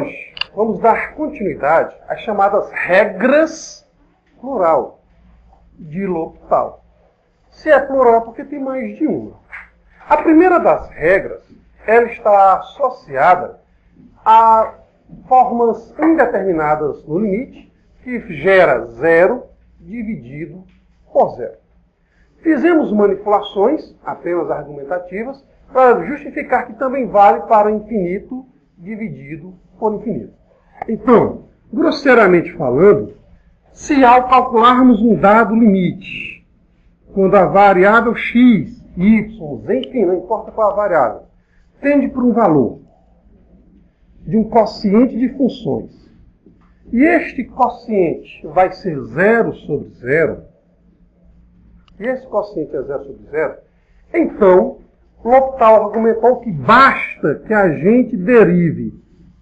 hoje, vamos dar continuidade às chamadas regras plural de L'Hopital. Se é plural é porque tem mais de uma. A primeira das regras, ela está associada a formas indeterminadas no limite, que gera zero dividido por zero. Fizemos manipulações, apenas argumentativas, para justificar que também vale para infinito dividido por infinito. Então, grosseiramente falando, se ao calcularmos um dado limite, quando a variável x, y, enfim, não importa qual a variável, tende para um valor de um quociente de funções, e este quociente vai ser 0 sobre 0, e esse quociente é 0 sobre 0, então, L'Hopital argumentou que basta que a gente derive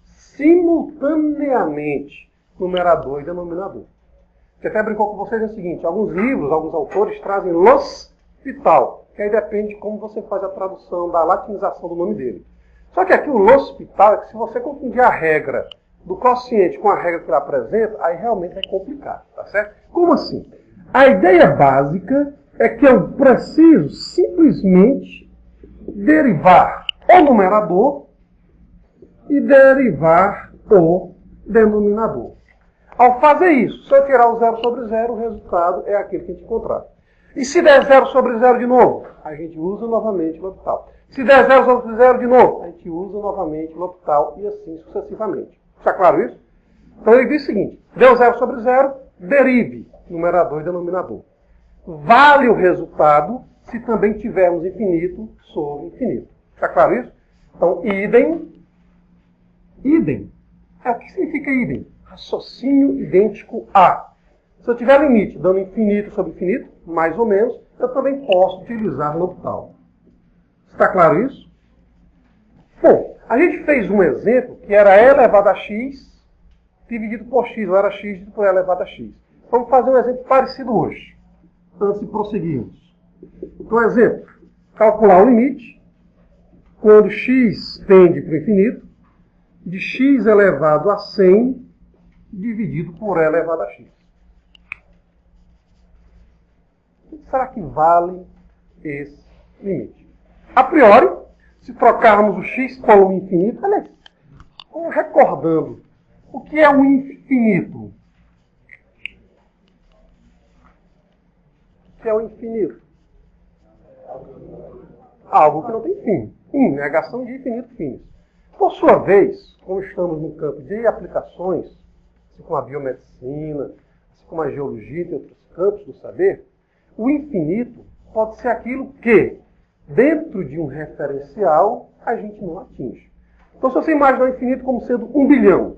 simultaneamente numerador e denominador. Que até brincou com vocês é o seguinte, alguns livros, alguns autores trazem L'Hospital, que aí depende de como você faz a tradução da latinização do nome dele. Só que aqui o L'Hospital é que se você confundir a regra do quociente com a regra que ele apresenta, aí realmente é complicado, tá certo? Como assim? A ideia básica é que eu preciso simplesmente derivar o numerador e derivar o denominador. Ao fazer isso, se eu tirar o 0 sobre 0, o resultado é aquele que a gente encontrar. E se der 0 sobre 0 de novo, a gente usa novamente o L'Hopital. Se der 0 sobre 0 de novo, a gente usa novamente o L'Hopital e assim sucessivamente. Está claro isso? Então ele diz o seguinte, deu 0 sobre 0, derive numerador e denominador. Vale o resultado se também tivermos infinito sobre infinito. Está claro isso? Então, idem. O que significa idem? Raciocínio idêntico a. Se eu tiver limite dando infinito sobre infinito, mais ou menos, eu também posso utilizar L'Hopital. Está claro isso? Bom, a gente fez um exemplo que era e elevado a x dividido por x, ou era x dividido por e elevado a x. Vamos fazer um exemplo parecido hoje, antes de prosseguirmos. Então, exemplo, calcular o limite, quando x tende para o infinito, de x elevado a 100 dividido por e elevado a x. O que será que vale esse limite? A priori, se trocarmos o x pelo infinito, aliás, vamos recordando, o que é o infinito? O que é o infinito? Algo que não tem fim. Negação de infinito fins. Por sua vez, como estamos no campo de aplicações, assim como a biomedicina, assim como a geologia e outros campos do saber, o infinito pode ser aquilo que, dentro de um referencial, a gente não atinge. Então, se você imaginar o infinito como sendo 1 bilhão,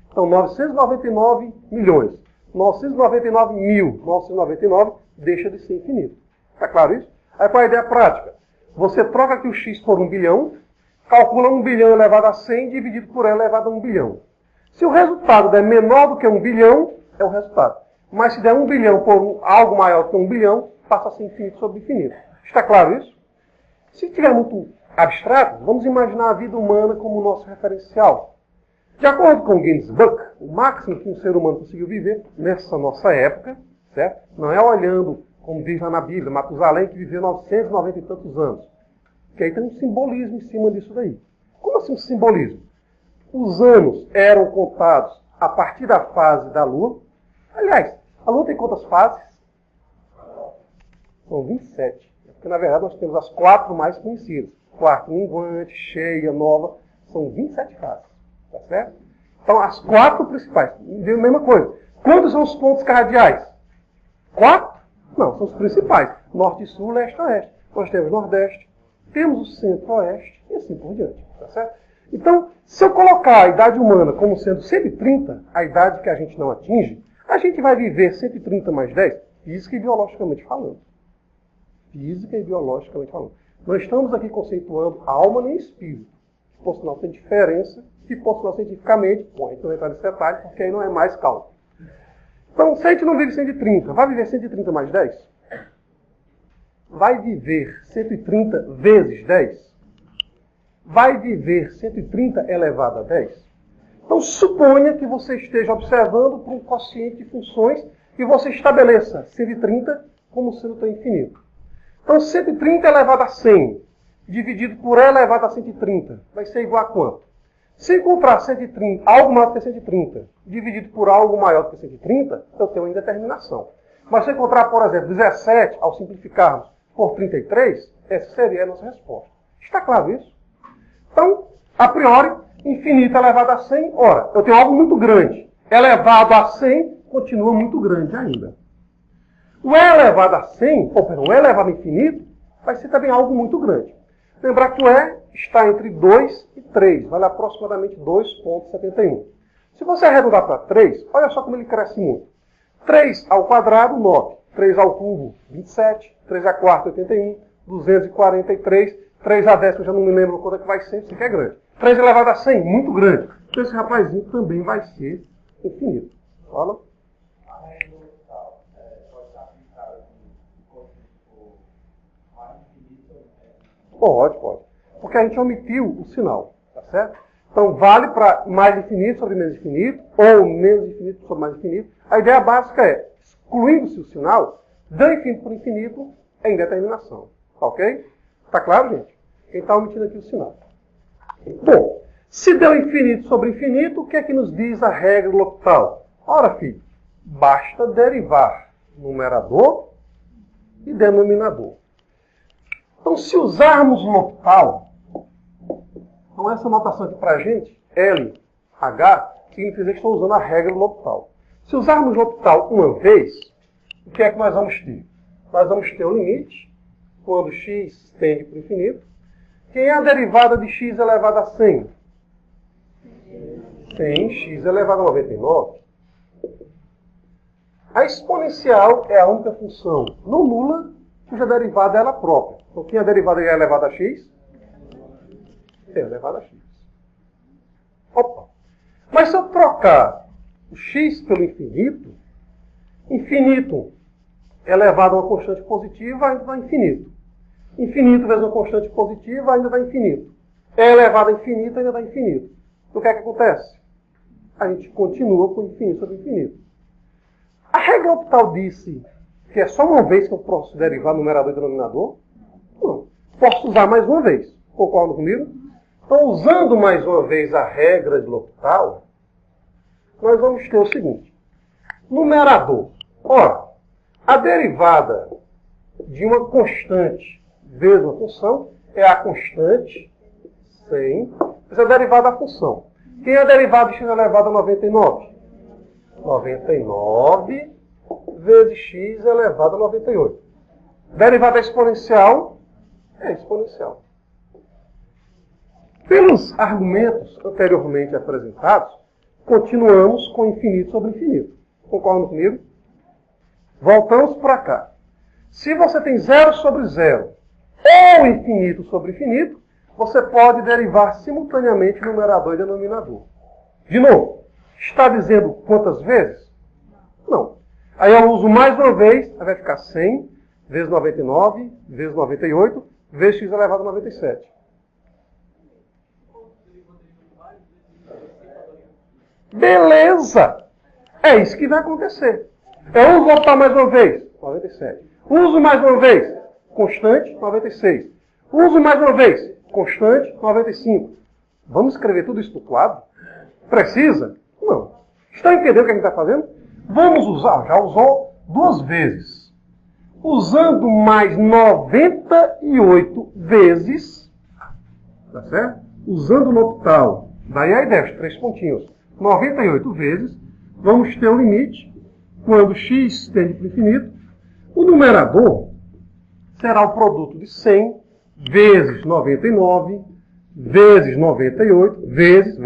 então 999 milhões, 999 mil, 999 deixa de ser infinito. Está claro isso? Aí qual é a ideia prática? Você troca aqui o x por 1 bilhão, calcula 1 bilhão elevado a 100 dividido por e elevado a 1 bilhão. Se o resultado der menor do que 1 bilhão, é o resultado. Mas se der 1 bilhão por algo maior que 1 bilhão, passa a ser infinito sobre infinito. Está claro isso? Se estiver muito abstrato, vamos imaginar a vida humana como nosso referencial. De acordo com o Guinness Book, o máximo que um ser humano conseguiu viver nessa nossa época, certo? Não é olhando, como diz lá na Bíblia, Matusalém, que viveu 990 e tantos anos. Que aí tem um simbolismo em cima disso daí. Como assim um simbolismo? Os anos eram contados a partir da fase da Lua. Aliás, a Lua tem quantas fases? São 27. Porque, na verdade, nós temos as 4 mais conhecidas. Quarto minguante, cheia, nova. São 27 fases. Tá certo? Então, as 4 principais. A mesma coisa. Quantos são os pontos cardeais? 4? Não, são os principais. Norte e sul, leste e oeste. Nós temos nordeste, temos o centro-oeste e assim por diante. Tá certo? Então, se eu colocar a idade humana como sendo 130, a idade que a gente não atinge, a gente vai viver 130 mais 10, física e biologicamente falando. Física e biologicamente falando. Não estamos aqui conceituando alma nem espírito. Por sinal, tem diferença e, por sinal, cientificamente, bom, a gente não vai entrar nesse detalhe, porque aí não é mais cálculo. Então, se a gente não vive 130, vai viver 130 mais 10? Vai viver 130 vezes 10? Vai viver 130 elevado a 10? Então, suponha que você esteja observando para um quociente de funções e você estabeleça 130 como sendo teu infinito. Então, 130 elevado a 100 dividido por E elevado a 130 vai ser igual a quanto? Se encontrar 130, algo maior do que 130 dividido por algo maior do que 130, eu tenho uma indeterminação. Mas se eu encontrar, por exemplo, 17, ao simplificarmos, por 33, essa seria a nossa resposta. Está claro isso? Então, a priori, infinito elevado a 100, ora, eu tenho algo muito grande. Elevado a 100 continua muito grande ainda. O E elevado a 100, o E elevado a infinito, vai ser também algo muito grande. Lembrar que o E está entre 2 e 3, vale aproximadamente 2,71. Se você arredondar para 3, olha só como ele cresce muito. 3 ao quadrado, 9. 3 ao cubo, 27. 3 à quarta, 81. 243. 3 a décima, já não me lembro quanto é que vai ser, isso aqui é grande. 3 elevado a 100, muito grande. Então esse rapazinho também vai ser infinito. Fala. A regra local pode ser aplicada como mais infinito? Pode. Porque a gente omitiu o sinal, tá certo? Então vale para mais infinito sobre menos infinito, ou menos infinito sobre mais infinito. A ideia básica é, excluindo-se o sinal, deu infinito por infinito é indeterminação. Ok? Tá claro, gente? Quem está omitindo aqui o sinal. Bom, se deu infinito sobre infinito, o que é que nos diz a regra do L'Hopital? Ora, filho, basta derivar numerador e denominador. Então, se usarmos o L'Hopital, então essa notação aqui para a gente, LH, significa dizer que estou usando a regra do L'Hopital. Se usarmos o L'Hopital uma vez, o que é que nós vamos ter? Nós vamos ter um limite, quando x tende para o infinito. Quem é a derivada de x elevado a 100? 100x elevado a 99. A exponencial é a única função não nula cuja derivada é ela própria. Então, quem é a derivada é elevada a x? É elevada a x. Opa! Mas se eu trocar o x pelo infinito, infinito elevado a uma constante positiva ainda dá infinito. Infinito vezes uma constante positiva ainda dá infinito. É elevado a infinito ainda dá infinito. Então, o que é que acontece? A gente continua com infinito sobre infinito. A regra L'Hopital disse que é só uma vez que eu posso derivar numerador e denominador? Não. Posso usar mais uma vez. Concordam comigo? Então, usando mais uma vez a regra de L'Hopital, nós vamos ter o seguinte. Numerador. Ora, a derivada de uma constante vezes uma função é a constante 100 vezes a derivada da função. Quem é a derivada de x elevado a 99? 99 vezes x elevado a 98. Derivada exponencial é exponencial. Pelos argumentos anteriormente apresentados, continuamos com infinito sobre infinito. Concordam comigo? Voltamos para cá. Se você tem 0 sobre 0 ou infinito sobre infinito, você pode derivar simultaneamente numerador e denominador. De novo, está dizendo quantas vezes? Não. Aí eu uso mais uma vez, aí vai ficar 100 vezes 99 vezes 98 vezes x elevado a 97. Beleza! É isso que vai acontecer. Eu uso voltar mais uma vez, 97. Uso mais uma vez, constante, 96. Uso mais uma vez, constante, 95. Vamos escrever tudo isso no quadro? Precisa? Não. Está entendendo o que a gente está fazendo? Vamos usar, já usou 2 vezes. Usando mais 98 vezes, tá certo? Usando o L'Hopital, daí a ideia, os 3 pontinhos. 98 vezes, vamos ter um limite, quando x tende para o infinito, o numerador será o produto de 100 vezes 99, vezes 98, vezes,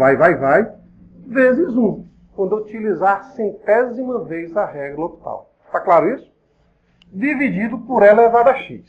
vezes 1. Quando eu utilizar centésima vez a regra L'Hopital. Está claro isso? Dividido por E elevado a x.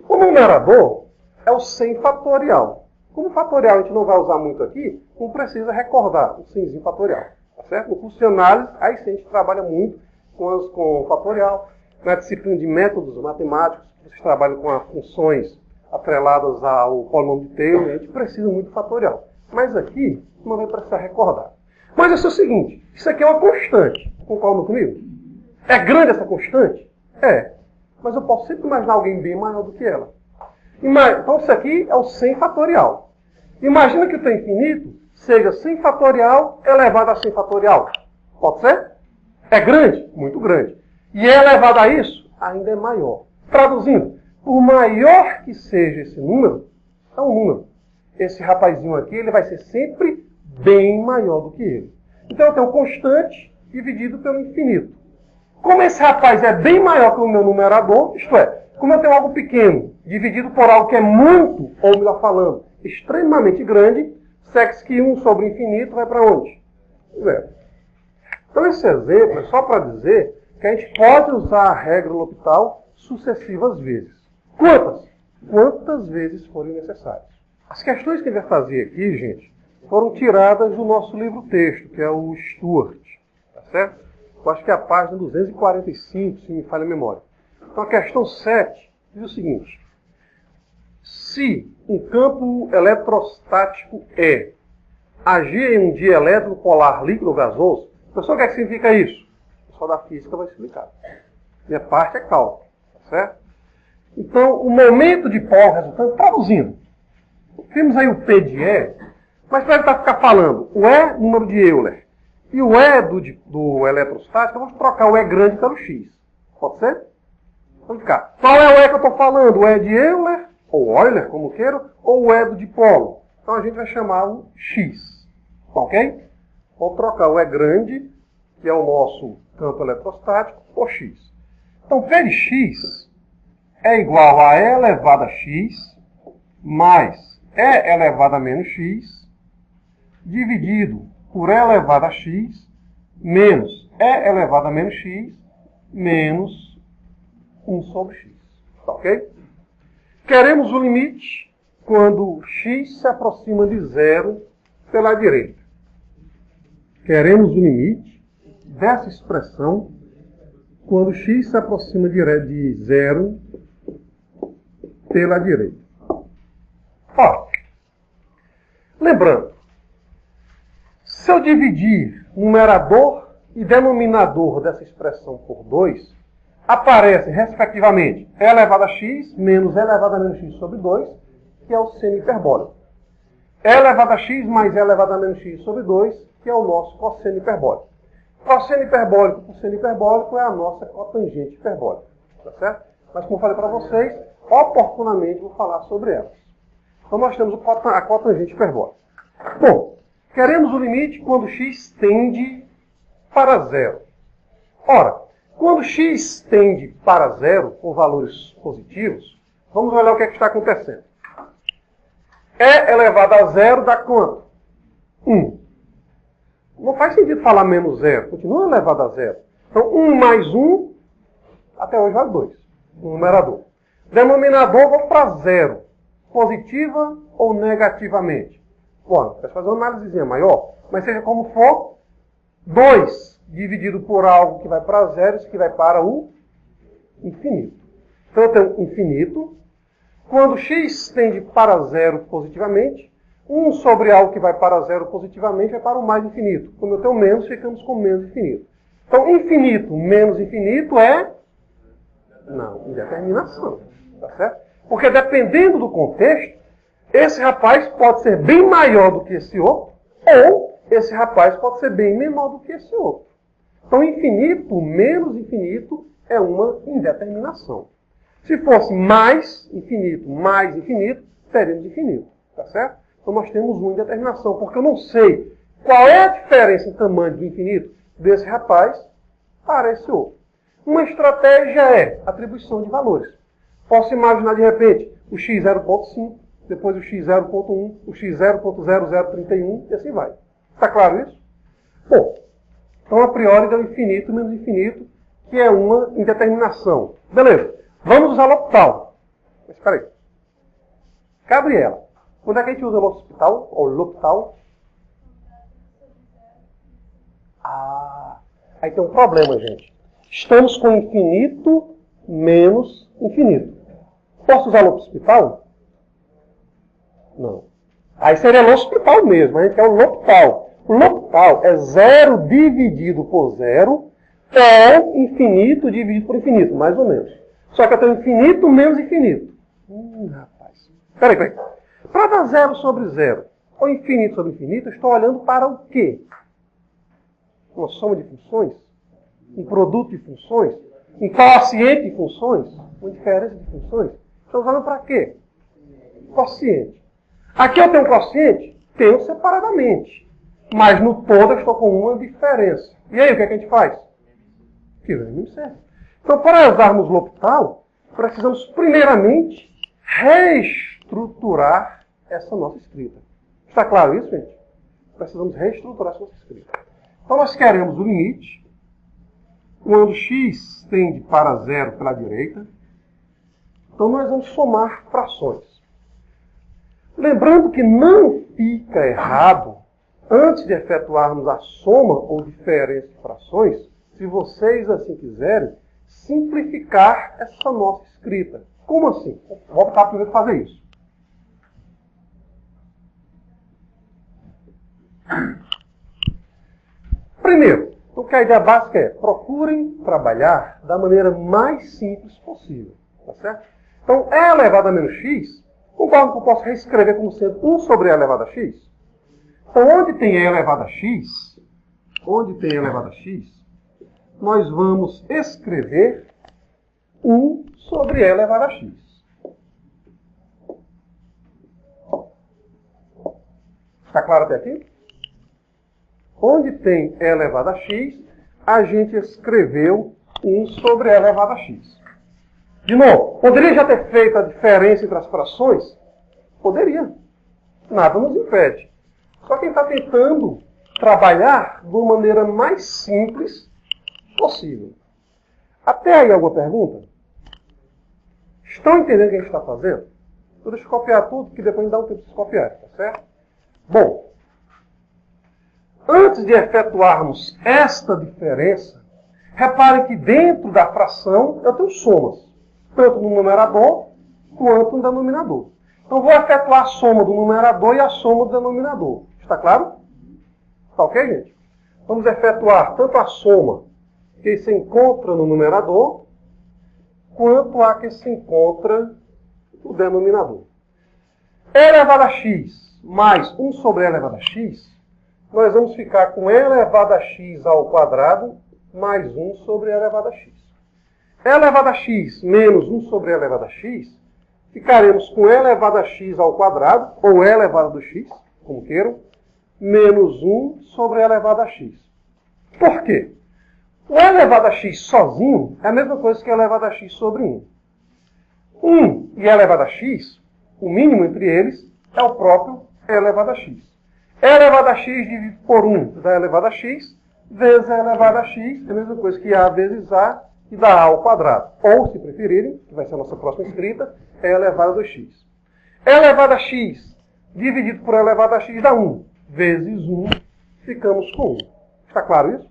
O numerador é o 100 fatorial. Como fatorial a gente não vai usar muito aqui, não precisa recordar o 100 fatorial. Tá certo? No curso de análise, aí sim a gente trabalha muito com fatorial. Na disciplina de métodos matemáticos, vocês trabalham com as funções atreladas ao polinômio de Taylor, a gente precisa muito de fatorial. Mas aqui, não vai precisar recordar. Mas é o seguinte, isso aqui é uma constante. Concordam comigo? É grande essa constante? É. Mas eu posso sempre imaginar alguém bem maior do que ela. Então isso aqui é o 100 fatorial. Imagina que o teu infinito seja 100 fatorial elevado a 100 fatorial. Pode ser? É grande? Muito grande. E é elevado a isso? Ainda é maior. Traduzindo, por maior que seja esse número, é um número. Esse rapazinho aqui, ele vai ser sempre bem maior do que ele. Então eu tenho um constante dividido pelo infinito. Como esse rapaz é bem maior que o meu numerador, isto é, como eu tenho algo pequeno dividido por algo que é muito, ou melhor falando, extremamente grande, segue-se que 1 sobre o infinito vai para onde? 0. Então esse exemplo é só para dizer que a gente pode usar a regra L'Hopital sucessivas vezes. Quantas? Quantas vezes forem necessárias. As questões que ele vai fazer aqui, gente, foram tiradas do nosso livro-texto, que é o Stuart. Tá certo? Eu acho que é a página 245, se me falha a memória. Então a questão 7 diz o seguinte. Se um campo eletrostático E agir em um dielétrico polar líquido ou gasoso, pessoal, o que significa isso? O pessoal da física vai explicar. Minha parte é cálculo. Tá certo? Então, o momento de polo resultante, traduzindo. Temos aí o P de E, mas para ficar falando, o E, número de Euler, e o E do eletrostático, vamos trocar o E grande pelo X. Pode ser? Vamos ficar. Qual é o E que eu estou falando? O E de Euler, ou Euler, como queiram, ou o E do dipolo? Então a gente vai chamar o X. Ok? Vou trocar o E grande, que é o nosso campo eletrostático, por X. Então, P de X é igual a E elevado a X mais E elevado a menos X dividido por E elevado a X menos E elevado a menos X menos 1 sobre X. Tá ok? Queremos o limite quando X se aproxima de 0 pela direita. Queremos o limite dessa expressão quando X se aproxima de 0 pela direita. Ó, lembrando, se eu dividir numerador e denominador dessa expressão por 2, aparece, respectivamente, E elevado a x menos E elevado a menos x sobre 2, que é o seno hiperbólico. E elevado a x mais E elevado a menos x sobre 2, que é o nosso cosseno hiperbólico. Cosseno hiperbólico por seno hiperbólico é a nossa cotangente hiperbólica. Tá certo? Mas, como eu falei para vocês, oportunamente vou falar sobre elas. Então, nós temos a cotangente hiperbólica. Bom, queremos o limite quando x tende para 0. Ora, quando x tende para 0, com valores positivos, vamos olhar o que é que está acontecendo. E elevado a 0 dá quanto? 1. Não faz sentido falar menos 0, continua elevado a 0. Então, 1 mais 1, até hoje vale 2, no numerador. Denominador, vou para 0. Positiva ou negativamente? Bom, vai fazer uma análisezinha maior, mas seja como for, 2 dividido por algo que vai para 0, isso que vai para o infinito. Então, eu tenho infinito. Quando x tende para 0 positivamente, 1 sobre algo que vai para 0 positivamente vai para o mais infinito. Quando eu tenho menos, ficamos com menos infinito. Então, infinito menos infinito é... Não, indeterminação. Tá certo? Porque dependendo do contexto, esse rapaz pode ser bem maior do que esse outro, ou esse rapaz pode ser bem menor do que esse outro. Então, infinito menos infinito é uma indeterminação. Se fosse mais infinito, teríamos infinito. Tá certo? Então, nós temos uma indeterminação, porque eu não sei qual é a diferença em tamanho do infinito desse rapaz para esse outro. Uma estratégia é atribuição de valores. Posso imaginar, de repente, o x 0.5, depois o x 0.1, o x 0.0031 e assim vai. Está claro isso? Bom, então a priori deu infinito menos infinito, que é uma indeterminação. Beleza, vamos usar L'Hopital. Mas espera aí. Gabriela, quando é que a gente usa L'Hopital? Ou L'Hopital? Aí tem um problema, gente. Estamos com infinito menos infinito. Posso usar L'Hopital? Não. Aí seria L'Hospital mesmo, a gente quer o L'Hopital. O L'Hopital é 0 dividido por 0, ou infinito dividido por infinito, mais ou menos. Só que eu tenho infinito menos infinito. Rapaz. Peraí. Para dar 0 sobre 0, ou infinito sobre infinito, eu estou olhando para o quê? Uma soma de funções? Um produto de funções? Um quociente de funções? Uma diferença de funções? Estamos olhando para quê? Quociente. Aqui eu tenho um quociente? Tenho separadamente. Mas no todo eu estou com uma diferença. E aí, o que é que a gente faz? Que vem no certo. Então, para usarmos o L'Hopital, precisamos primeiramente reestruturar essa nossa escrita. Está claro isso, gente? Precisamos reestruturar essa nossa escrita. Então, nós queremos o limite, quando x tende para 0 pela direita. Então, nós vamos somar frações. Lembrando que não fica errado, antes de efetuarmos a soma ou diferença de frações, se vocês assim quiserem, simplificar essa nossa escrita. Como assim? Vou optar primeiro fazer isso. Primeiro, o que a ideia básica é, procurem trabalhar da maneira mais simples possível. Tá certo? Então, E elevado a menos x, concordo que eu posso reescrever como sendo 1 sobre E elevado a x? Então, onde tem E elevado a x, nós vamos escrever 1 sobre E elevado a x. Está claro até aqui? Onde tem E elevado a x, a gente escreveu 1 sobre E elevado a x. De novo, poderia já ter feito a diferença entre as frações? Poderia. Nada nos impede. Só que está tentando trabalhar de uma maneira mais simples possível. Até aí alguma pergunta? Estão entendendo o que a gente está fazendo? Eu deixo copiar tudo, que depois dá um tempo de copiar, tá certo? Bom, antes de efetuarmos esta diferença, reparem que dentro da fração eu tenho somas, tanto no numerador quanto no denominador. Então vou efetuar a soma do numerador e a soma do denominador. Está claro? Está ok, gente? Vamos efetuar tanto a soma que se encontra no numerador, quanto a que se encontra no denominador. E elevado a x mais 1 sobre E elevado a x, nós vamos ficar com E elevado a x ao quadrado mais 1 sobre E elevado a x. E elevado a x menos 1 sobre E elevado a x, ficaremos com E elevado a x ao quadrado, ou E elevado a x, como queiram, menos 1 sobre E elevado a x. Por quê? O E elevado a x sozinho é a mesma coisa que E elevado a x sobre 1. 1 e E elevado a x, o mínimo entre eles, é o próprio E elevado a x. E elevado a x dividido por 1 dá E elevado a x, vezes E elevado a x, é a mesma coisa que A vezes A, e dá A ao quadrado. Ou, se preferirem, que vai ser a nossa próxima escrita, E elevado a x. E elevado a x dividido por E elevado a x dá 1, vezes 1, ficamos com 1. Está claro isso?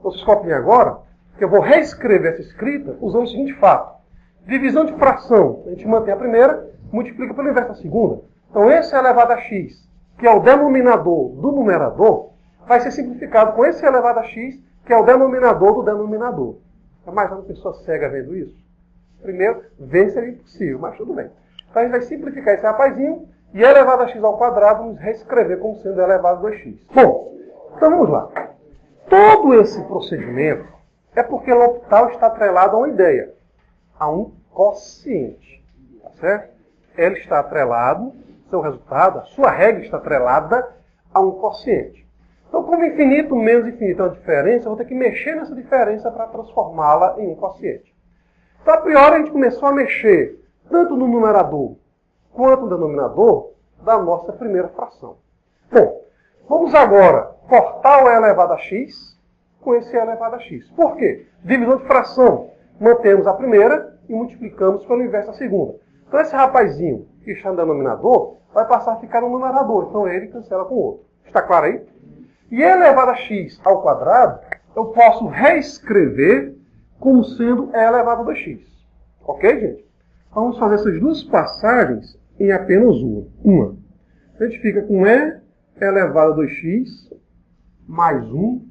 Vocês copiem agora, que eu vou reescrever essa escrita usando o seguinte fato. Divisão de fração, a gente mantém a primeira, multiplica pelo inverso da segunda. Então esse elevado a x, que é o denominador do numerador, vai ser simplificado com esse elevado a x, que é o denominador do denominador. É mais uma pessoa cega vendo isso? Primeiro, ver seria impossível, mas tudo bem. Então a gente vai simplificar esse rapazinho, e elevado a x ao quadrado, vamos reescrever como sendo elevado a x. Bom, então vamos lá. Todo esse procedimento é porque L'Hopital está atrelado a uma ideia, a um quociente. Tá certo? Ele está atrelado, seu resultado, a sua regra está atrelada a um quociente. Então, como infinito menos infinito é uma diferença, eu vou ter que mexer nessa diferença para transformá-la em um quociente. Então, a priori, a gente começou a mexer tanto no numerador quanto no denominador da nossa primeira fração. Bom, vamos agora cortar o E elevado a x com esse E elevado a x. Por quê? Divisão de fração. Mantemos a primeira e multiplicamos pelo inverso da segunda. Então esse rapazinho que está no denominador vai passar a ficar no numerador. Então ele cancela com o outro. Está claro aí? E E elevado a x ao quadrado eu posso reescrever como sendo E elevado a x. Ok, gente? Vamos fazer essas duas passagens em apenas uma. A gente fica com E elevado a 2x mais 1,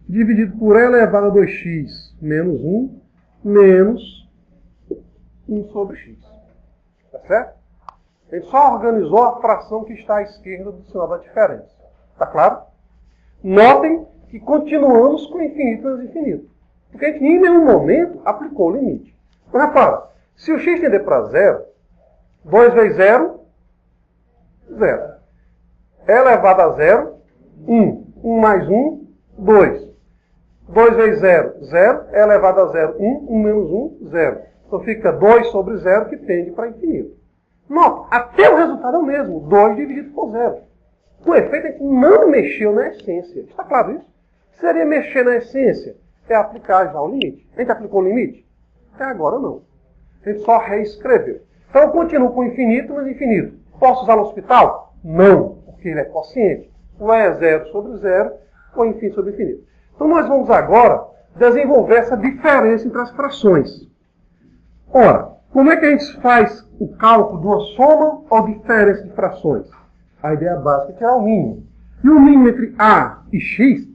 dividido por E elevado a 2x menos 1, menos 1 sobre x. Tá certo? A gente só organizou a fração que está à esquerda do sinal da diferença. Tá claro? Notem que continuamos com infinito menos infinito. Porque a gente em nenhum momento aplicou o limite. Então, repara, se o x tender para 0, 2 vezes 0, 0. E elevado a 0, 1. 1 mais 1, 2. 2 vezes 0, 0. E elevado a 0, 1. 1 menos 1, 0. Então fica 2 sobre 0 que tende para infinito. Nota, até o resultado é o mesmo. 2 dividido por 0. Com efeito, a gente não mexeu na essência. Está claro isso? Seria mexer na essência. É aplicar já o limite. A gente aplicou o limite? Até agora não. A gente só reescreveu. Então eu continuo com infinito, mas infinito. Posso usar no hospital? Não, porque ele é quociente. Ou é 0 sobre 0, ou infinito sobre infinito. Então nós vamos agora desenvolver essa diferença entre as frações. Ora, como é que a gente faz o cálculo de uma soma ou diferença de frações? A ideia básica é tirar o mínimo. E o mínimo entre A e X,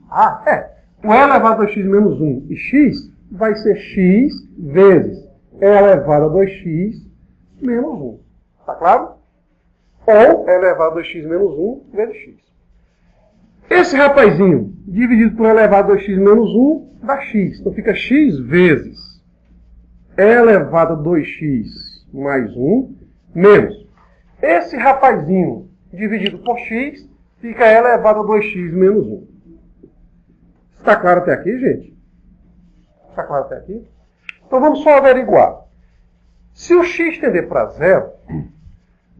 o E elevado a 2x menos 1 e X vai ser X vezes E elevado a 2x menos 1. Está claro? Ou E elevado a 2x menos 1 vezes X. Esse rapazinho, dividido por E elevado a 2x menos 1, dá X. Então fica X vezes E elevado a 2x mais 1, menos. Esse rapazinho, dividido por X, fica E elevado a 2x menos 1. Está claro até aqui, gente? Está claro até aqui? Então vamos só averiguar. Se o x tender para 0,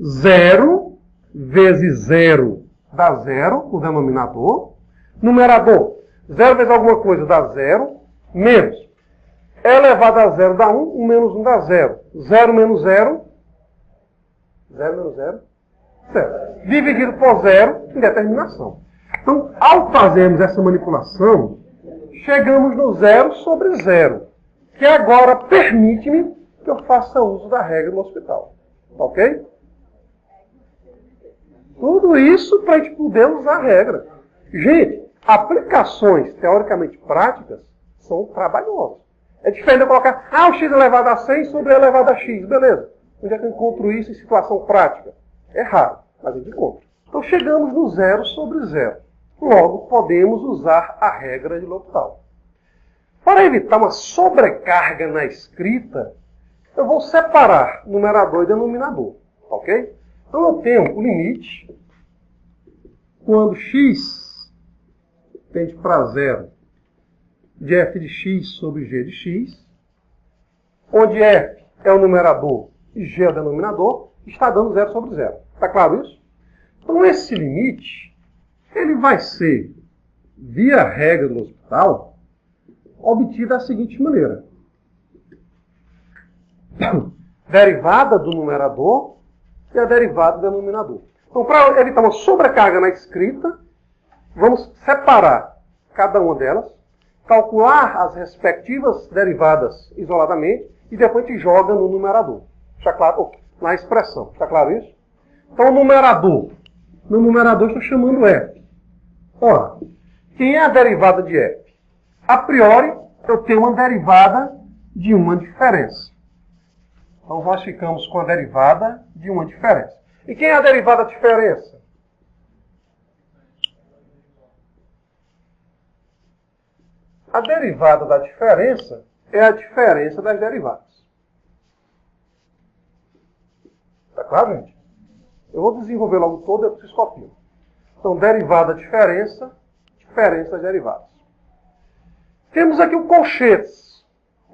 0 vezes 0 dá 0, o denominador. Numerador, 0 vezes alguma coisa dá 0, menos. E elevado a 0 dá 1, 1 menos 1 dá 0. 0 menos 0, 0 menos 0, 0. Dividido por 0, indeterminação. Então, ao fazermos essa manipulação, chegamos no 0 sobre 0, que agora permite-me que eu faça uso da regra no hospital. Ok? Tudo isso para a gente poder usar a regra. Gente, aplicações teoricamente práticas são trabalhosas. É diferente de eu colocar, o x elevado a 100 sobre e elevado a x. Beleza. Onde é que eu encontro isso em situação prática? É raro, mas a gente encontra. Então chegamos no 0 sobre 0. Logo, podemos usar a regra de L'Hopital. Para evitar uma sobrecarga na escrita, eu vou separar numerador e denominador. Ok? Então eu tenho o limite quando x tende para 0 de f de x sobre g de x, onde f é o numerador e g é o denominador, está dando 0 sobre 0. Está claro isso? Então esse limite ele vai ser, via regra do L'Hopital, obtido da seguinte maneira. Derivada do numerador e a derivada do denominador. Então, para evitar uma sobrecarga na escrita, vamos separar cada uma delas, calcular as respectivas derivadas isoladamente e depois a gente joga no numerador. Está claro? Na expressão. Está claro isso? Então, o numerador. No numerador estou chamando f. Ora, quem é a derivada de f? A priori, eu tenho uma derivada de uma diferença. Então, nós ficamos com a derivada de uma diferença. E quem é a derivada da diferença? A derivada da diferença é a diferença das derivadas. Está claro, gente? Eu vou desenvolver logo todo e vocês copiam. Então, derivada, diferença, diferença das derivadas. Temos aqui o colchetes.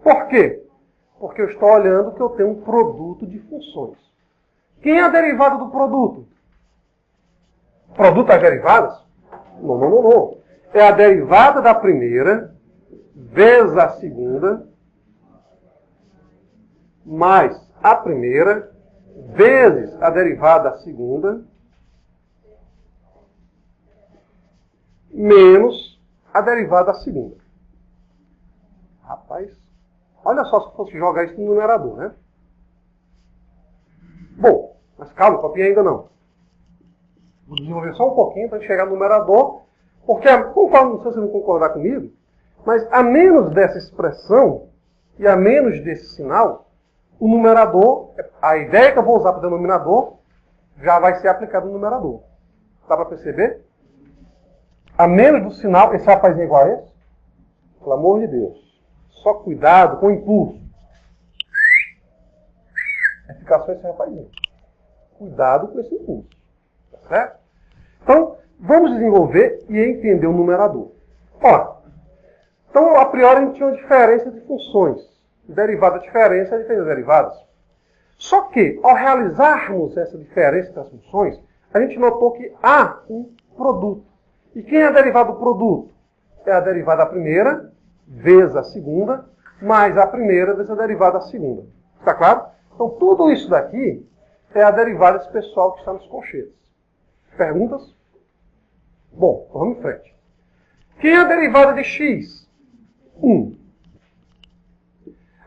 Por quê? Porque eu estou olhando que eu tenho um produto de funções. Quem é a derivada do produto? Produto das derivadas? Não. É a derivada da primeira vezes a segunda mais a primeira vezes a derivada da segunda menos a derivada da segunda. Rapaz, olha só se fosse jogar isso no numerador, né? Bom, mas calma, copiei ainda não. Vou desenvolver só um pouquinho para chegar no numerador, porque, conforme, não sei se você não concordar comigo, mas a menos dessa expressão e a menos desse sinal, o numerador, a ideia que eu vou usar para o denominador, já vai ser aplicada no numerador. Dá para perceber? A menos do sinal, esse rapazinho é igual a esse? Pelo amor de Deus. Só cuidado com o impulso. É ficar só esse rapazinho. Cuidado com esse impulso. Tá certo? Então, vamos desenvolver e entender o numerador. Ó, então, a priori, a gente tinha uma diferença de funções. Derivada, diferença, a diferença de derivadas. Só que, ao realizarmos essa diferença das funções, a gente notou que há um produto. E quem é a derivada do produto? É a derivada da primeira vezes a segunda, mais a primeira vezes a derivada da segunda. Está claro? Então, tudo isso daqui é a derivada desse pessoal que está nos colchetes. Perguntas? Bom, então vamos em frente. Quem é a derivada de x? 1.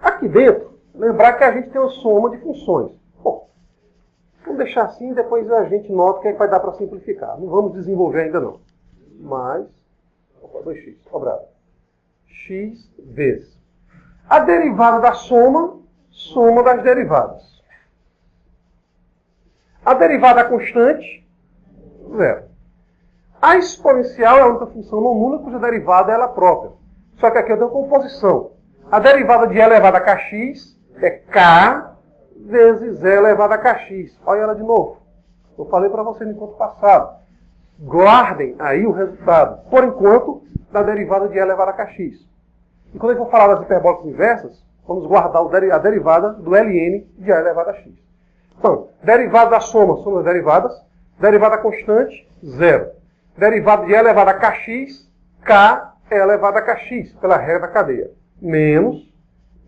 Aqui dentro, lembrar que a gente tem uma soma de funções. Bom, vamos deixar assim e depois a gente nota o que é que vai dar para simplificar. Não vamos desenvolver ainda não. Mais 2x, sobrado. X vezes. A derivada da soma, soma das derivadas. A derivada constante, 0. A exponencial é a única função não nula cuja derivada é ela própria. Só que aqui eu tenho composição. A derivada de e elevado a kx é k vezes e elevado a kx. Olha ela de novo. Eu falei para vocês no encontro passado. Guardem aí o resultado, por enquanto, da derivada de e elevado a kx. E quando eu for falar das hiperbólicas inversas, vamos guardar a derivada do ln de e elevado a x. Então, derivada da soma, soma das derivadas. Derivada constante, 0. Derivada de e elevado a kx, k é elevado a kx, pela regra da cadeia. Menos,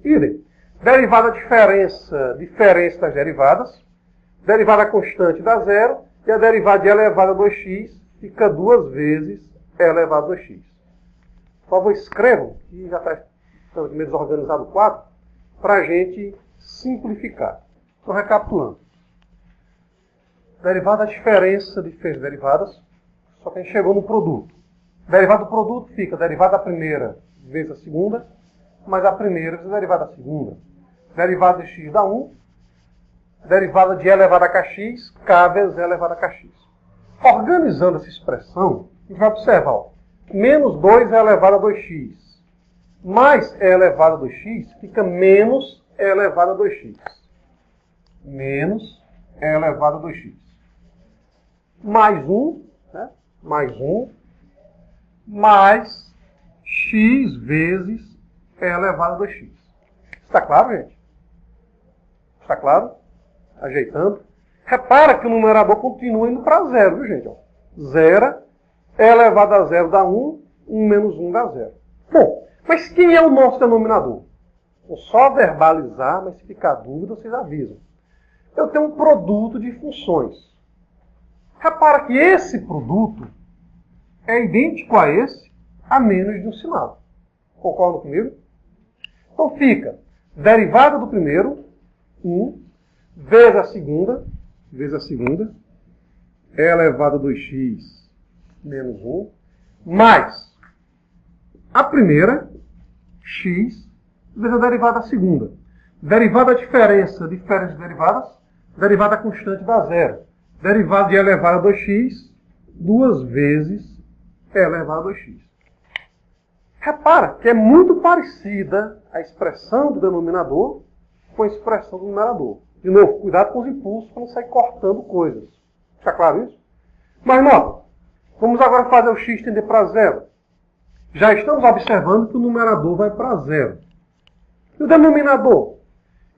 idem. Derivada diferença das derivadas. Derivada constante dá 0. E a derivada de e elevado a 2x fica 2 vezes e elevado a 2x. Por favor, escrevam, que já está meio desorganizado o quadro, para a gente simplificar. Então, recapitulando. Derivada da diferença de derivadas, só que a gente chegou no produto. Derivada do produto fica derivada da primeira vezes a segunda, mais a primeira vezes a derivada da segunda. Derivada de x dá 1. Derivada de e elevado a kx, k vezes e elevado a kx. Organizando essa expressão, a gente vai observar, ó, menos 2 é elevado a 2x, mais e elevado a 2x, fica menos e elevado a 2x. Menos e elevado a 2x. Mais 1, né? Mais 1, mais x vezes e elevado a 2x. Está claro, gente? Está claro? Ajeitando. Repara que o numerador continua indo para 0, viu, gente? 0 é elevado a 0 dá 1, 1 menos 1 dá 0. Bom, mas quem é o nosso denominador? Vou só verbalizar, mas se ficar dúvida, vocês avisam. Eu tenho um produto de funções. Repara que esse produto é idêntico a esse, a menos de um sinal. Concordam comigo? Então fica derivada do primeiro, 1, vezes a segunda, e elevado a 2x menos 1, mais a primeira, x, vezes a derivada da segunda. Derivada da diferença de derivadas, derivada constante dá 0. Derivada de e elevado a 2x, 2 vezes e elevado a 2x. Repara que é muito parecida a expressão do denominador com a expressão do numerador. De novo, cuidado com os impulsos para não sair cortando coisas. Está claro isso? Mas nota, vamos agora fazer o x tender para 0. Já estamos observando que o numerador vai para 0. E o denominador?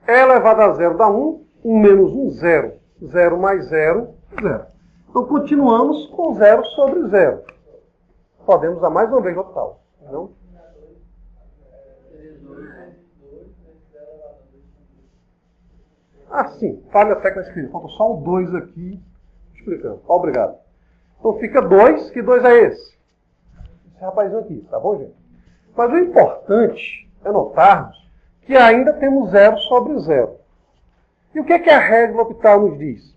E elevado a 0 dá 1, 1 menos 1, 0. 0 mais 0, 0. Então continuamos com 0 sobre 0. Podemos usar mais uma vez o total. Não? Ah, sim. Falha técnica escrita. Falta só o 2 aqui explicando. Obrigado. Então fica 2. Que 2 é esse? Esse rapazinho aqui. Tá bom, gente? Mas o importante é notarmos que ainda temos 0 sobre 0. E o que é que a regra L'Hopital nos diz?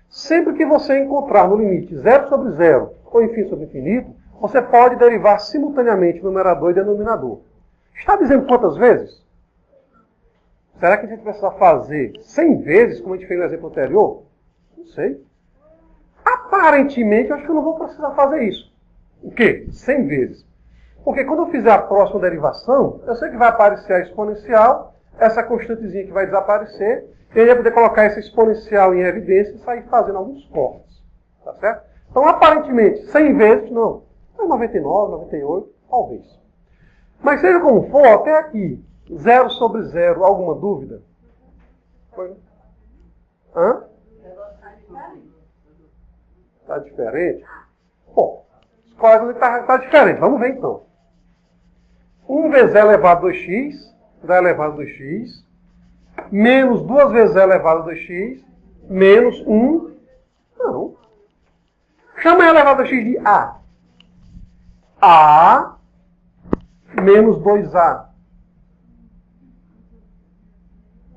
Sempre que você encontrar no limite 0 sobre 0 ou infinito sobre infinito, você pode derivar simultaneamente numerador e denominador. Está dizendo quantas vezes? Será que a gente precisa fazer 100 vezes, como a gente fez no exemplo anterior? Não sei. Aparentemente, eu acho que eu não vou precisar fazer isso. O quê? 100 vezes. Porque quando eu fizer a próxima derivação, eu sei que vai aparecer a exponencial, essa constantezinha que vai desaparecer, e eu ia poder colocar essa exponencial em evidência e sair fazendo alguns cortes. Tá certo? Então, aparentemente, 100 vezes, não. É 99, 98, talvez. Mas seja como for, até aqui, 0 sobre 0, alguma dúvida? Foi? Hã? Está diferente? Bom, os colegas está diferente. Vamos ver então. 1 vezes e elevado a 2x, dá elevado a 2x, menos 2 vezes e elevado a 2x, menos 1. Não. Chama e elevado a x de a. A menos 2a.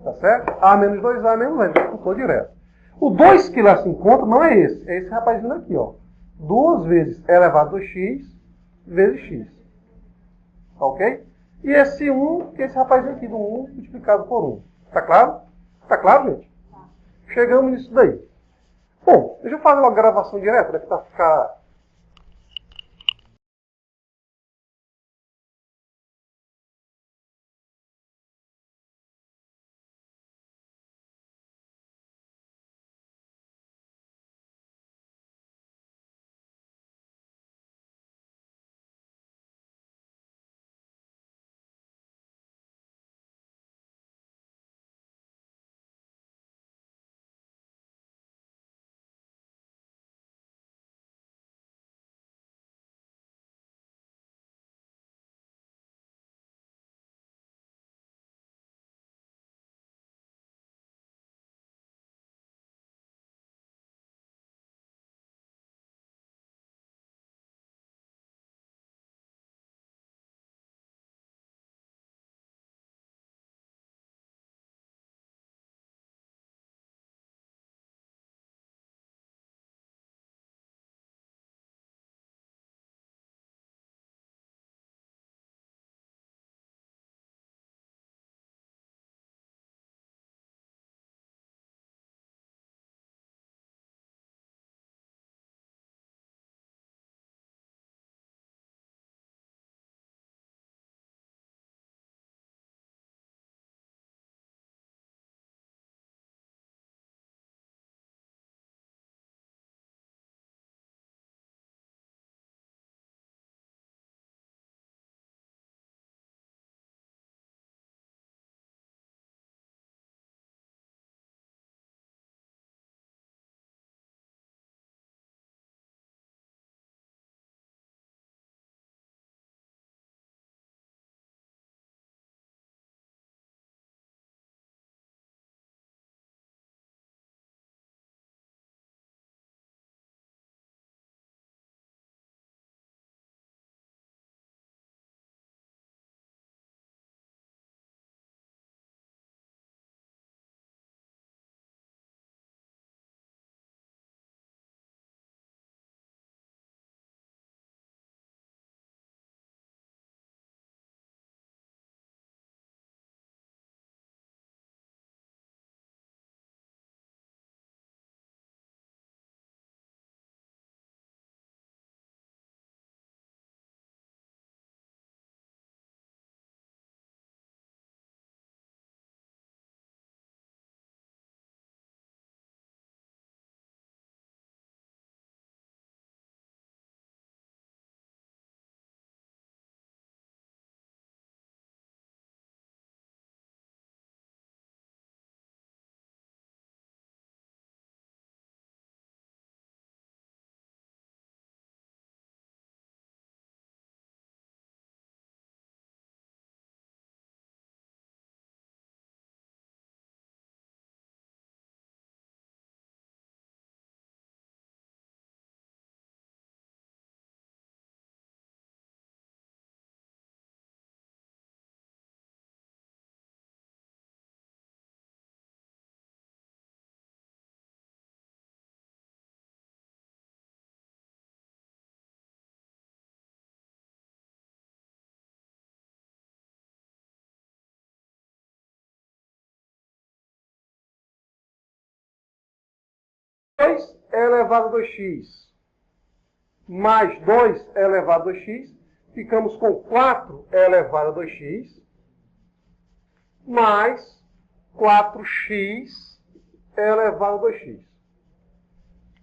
Tá certo? A menos 2a menos a. Então, estou direto. O 2 que lá se encontra não é esse. É esse rapazinho aqui, ó. 2 vezes e elevado a x vezes x. Tá ok? E esse 1, esse rapazinho aqui do 1 multiplicado por 1. Tá claro? Tá claro, gente? Chegamos nisso daí. Bom, deixa eu fazer uma gravação direta, deve ficar 2 é elevado a 2x mais 2 é elevado a 2x, ficamos com 4 é elevado a 2x mais 4x é elevado a 2x.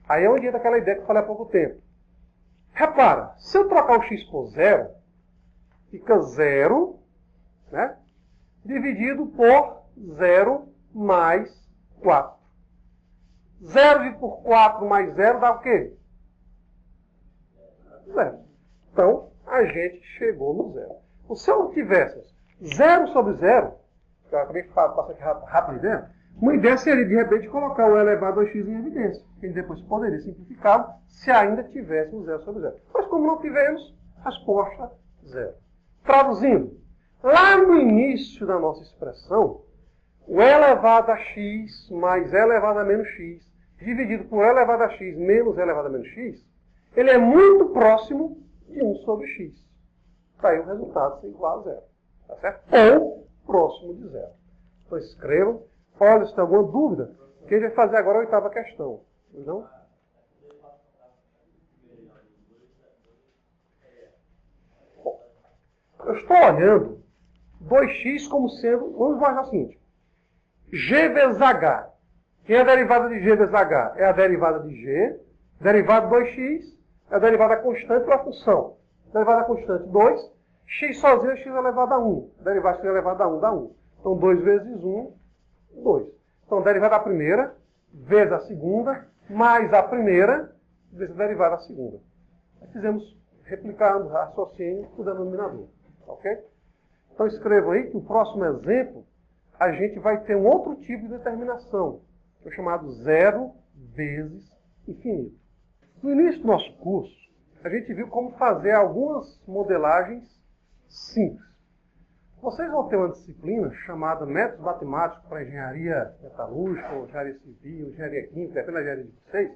Aí é onde entra aquela ideia que eu falei há pouco tempo. Repara, se eu trocar o x por 0, fica 0, né, dividido por 0 mais 4. 0 dividido por 4 mais 0 dá o quê? 0. Então, a gente chegou no 0. Se eu tivesse 0 sobre 0, que eu acabei de passar aqui rápido, né? Uma ideia seria, de repente, colocar o elevado a x em evidência. Que a gente depois poderia simplificá-lo se ainda tivéssemos 0 sobre 0. Mas como não tivemos, resposta 0. Traduzindo, lá no início da nossa expressão, o elevado a x mais elevado a menos x, dividido por elevado a x menos elevado a menos x, ele é muito próximo de 1 sobre x. Para aí o resultado ser igual a 0. Tá certo? Ou próximo de 0. Então escrevam. Olha, se tem alguma dúvida, que a gente vai fazer agora a 8ª questão. Não? Bom, eu estou olhando 2x como sendo, vamos imaginar o seguinte, g vezes h. Quem é a derivada de g vezes h? É a derivada de g, derivada de 2x, é a derivada constante pela função. Derivada constante 2, x sozinho é x elevado a 1. Derivada de x elevado a 1 dá 1. Então 2 vezes 1, 2. Então, derivada da primeira, vezes a segunda, mais a primeira, vezes a derivada da segunda. Aí fizemos, replicando o raciocínio do denominador. Ok? Então, escrevam aí que o próximo exemplo, a gente vai ter um outro tipo de determinação, que é o chamado 0 vezes infinito. No início do nosso curso, a gente viu como fazer algumas modelagens simples. Vocês vão ter uma disciplina chamada Métodos Matemáticos para Engenharia Metalúrgica, ou Engenharia Civil, Engenharia Química, depende da engenharia de vocês,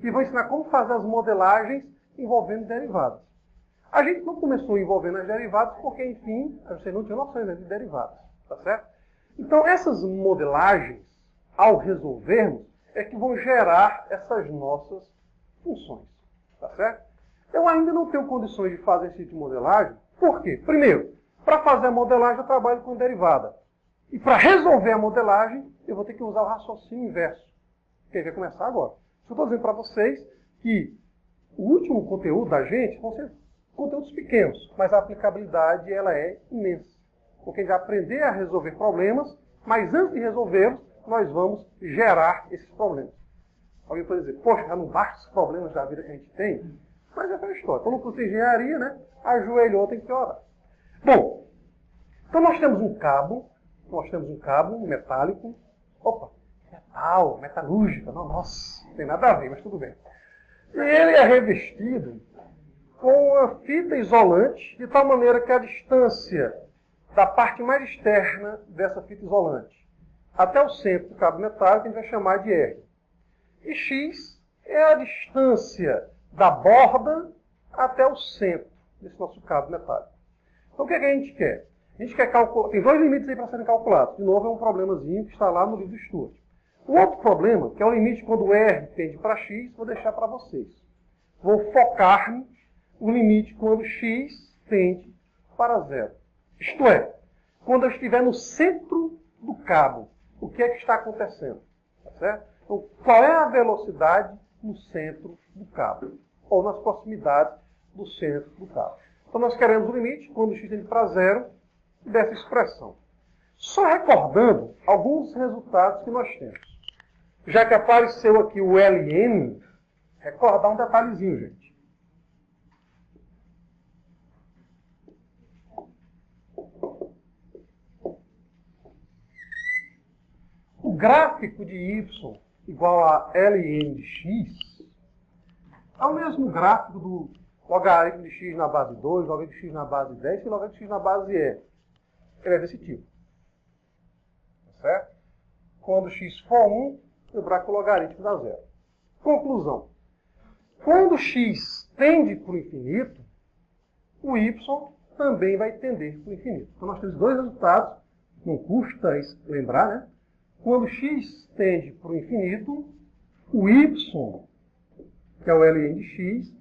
que vão ensinar como fazer as modelagens envolvendo derivadas. A gente não começou envolvendo as derivadas porque, enfim, vocês não tinham noção de derivadas, tá certo? Então, essas modelagens, ao resolvermos, é que vão gerar essas nossas funções, tá certo? Eu ainda não tenho condições de fazer esse tipo de modelagem. Por quê? Primeiro, para fazer a modelagem, eu trabalho com derivada. E para resolver a modelagem, eu vou ter que usar o raciocínio inverso. Que vai começar agora. Eu estou dizendo para vocês que o último conteúdo da gente vão ser conteúdos pequenos, mas a aplicabilidade ela é imensa. Porque a gente vai aprender a resolver problemas, mas antes de resolvê-los, nós vamos gerar esses problemas. Alguém pode dizer, poxa, já não basta os problemas da vida que a gente tem? Mas é aquela história. Quando curso de engenharia, né, ajoelhou, tem que piorar. Bom, então nós temos um cabo metálico. Opa, metal, metalúrgica, não, nossa, não tem nada a ver, mas tudo bem. E ele é revestido com uma fita isolante, de tal maneira que a distância da parte mais externa dessa fita isolante até o centro do cabo metálico a gente vai chamar de R. E X é a distância da borda até o centro desse nosso cabo metálico. Então o que é que a gente quer? A gente quer calcular. Tem dois limites aí para serem calculados. De novo, é um problemazinho que está lá no livro do Stuart. O outro problema, que é o limite quando R tende para X, vou deixar para vocês. Vou focar-me no limite quando X tende para 0. Isto é, quando eu estiver no centro do cabo, o que é que está acontecendo? Tá certo? Então, qual é a velocidade no centro do cabo? Ou nas proximidades do centro do cabo. Então, nós queremos o limite, quando x tende para 0, dessa expressão. Só recordando alguns resultados que nós temos. Já que apareceu aqui o LN, recordar um detalhezinho, gente. O gráfico de y igual a Ln de x é o mesmo gráfico do logaritmo de x na base 2, logaritmo de x na base 10 e logaritmo de x na base e. Ele é desse tipo. Tá certo? Quando x for 1, lembrar que o logaritmo dá 0. Conclusão. Quando x tende para o infinito, o y também vai tender para o infinito. Então nós temos dois resultados, não custa lembrar, né? Quando x tende para o infinito, o y, que é o ln de x,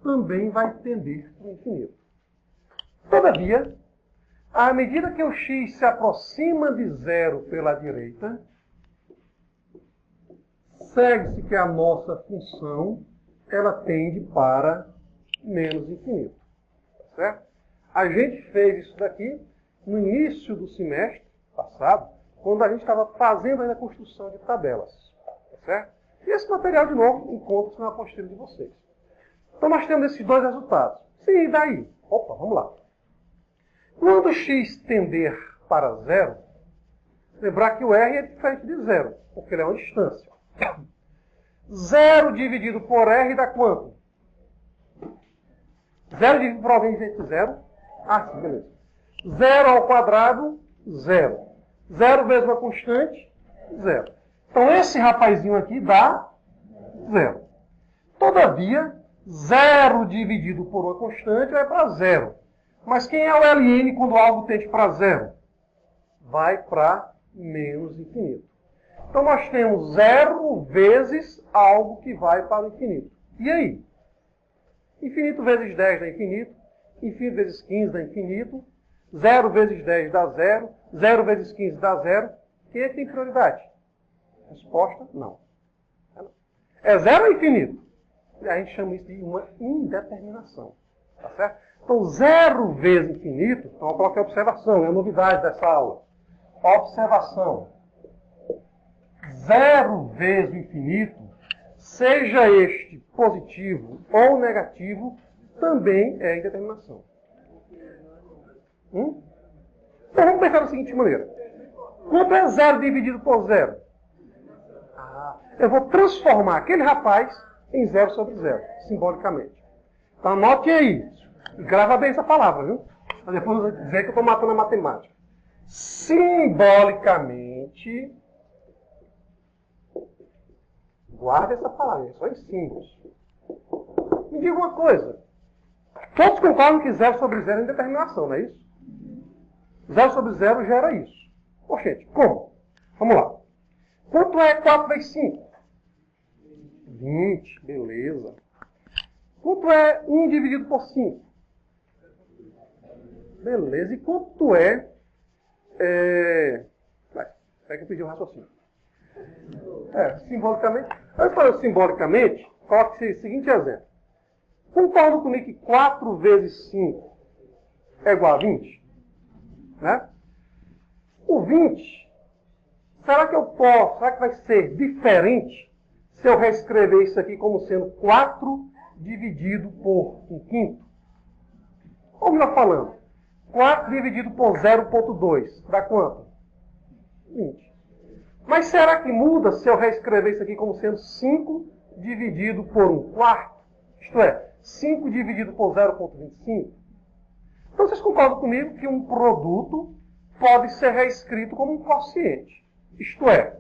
também vai tender para o infinito. Todavia, à medida que o x se aproxima de zero pela direita, segue-se que a nossa função ela tende para menos infinito. Certo? A gente fez isso daqui no início do semestre passado, quando a gente estava fazendo ainda a construção de tabelas. Certo? E esse material, de novo, encontra-se na apostila de vocês. Então, nós temos esses dois resultados. Sim, e daí? Opa, vamos lá. Quando x tender para zero, lembrar que o r é diferente de zero, porque ele é uma distância. 0 dividido por r dá quanto? 0 dividido por alguém entre 0? Ah, sim, beleza. 0 ao quadrado, 0. 0 vezes uma constante, 0. Então, esse rapazinho aqui dá 0. Todavia, 0 dividido por uma constante vai para 0. Mas quem é o ln quando algo tende para 0? Vai para menos infinito. Então, nós temos 0 vezes algo que vai para o infinito. E aí? Infinito vezes 10 dá infinito. Infinito vezes 15 dá infinito. 0 vezes 10 dá 0. 0 vezes 15 dá 0. Quem é que tem prioridade? Resposta, não. É 0 ou infinito? A gente chama isso de uma indeterminação. Tá certo? Então, 0 vezes infinito, então eu coloquei a observação, é a novidade dessa aula. Observação. 0 vezes o infinito, seja este positivo ou negativo, também é indeterminação. Então vamos pensar da seguinte maneira. Quanto é 0 dividido por 0? Eu vou transformar aquele rapaz em 0 sobre 0, simbolicamente. Então anote aí. E grava bem essa palavra, viu? Para depois eu dizer que eu estou matando a matemática. Simbolicamente, guarda essa palavra, é só em símbolos. Me diga uma coisa. Todos concordam que 0 sobre 0 é indeterminação, não é isso? 0 sobre 0 gera isso. Gente, como? Vamos lá. Quanto é 4 vezes 5? 20, beleza. Quanto é 1 dividido por 5? Beleza. E quanto é... Vai, é que eu pedi o raciocínio. Simbolicamente. Antes de fazer simbolicamente, coloque o seguinte exemplo. Concordam comigo que 4 vezes 5 é igual a 20? Né? O 20, será que vai ser diferente se eu reescrever isso aqui como sendo 4 dividido por 1/5? Ou melhor falando, 4 dividido por 0,2 dá quanto? 20. Mas será que muda se eu reescrever isso aqui como sendo 5 dividido por 1/4? Isto é, 5 dividido por 0,25? Então vocês concordam comigo que um produto pode ser reescrito como um quociente. Isto é,